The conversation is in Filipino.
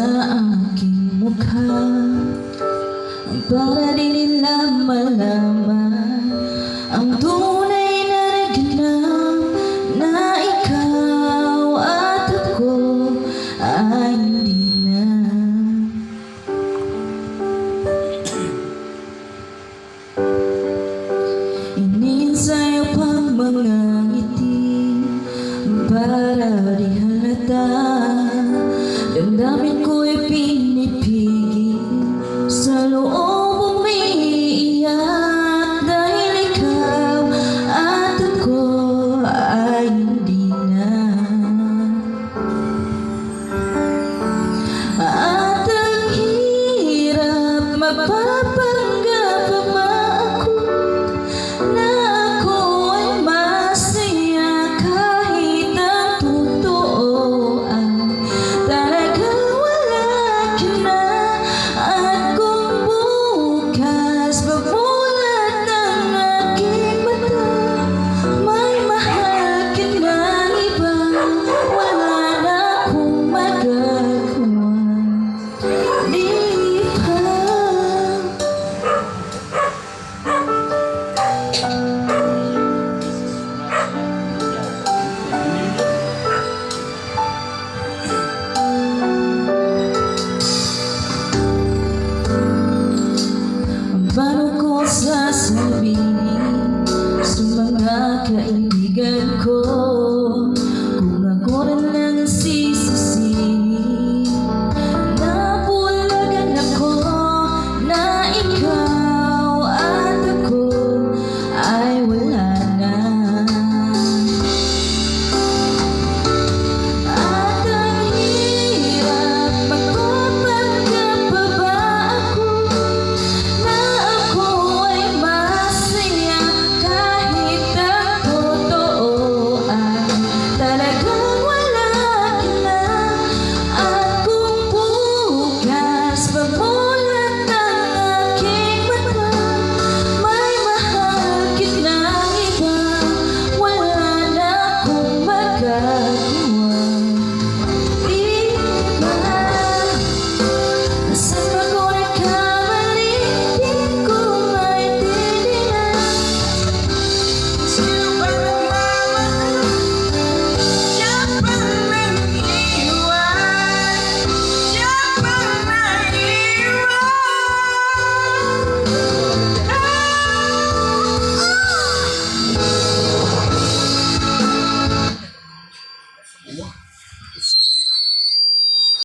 aking mukha para di nila malaman ang tunay na naganap na ikaw at ako ay hindi na. Iniin sa'yo pang mga ngiti para di halata. Damdamin ko'y pinipigil sa loob umiiyak dahil ikaw at ako ay hindi na. At ang hirap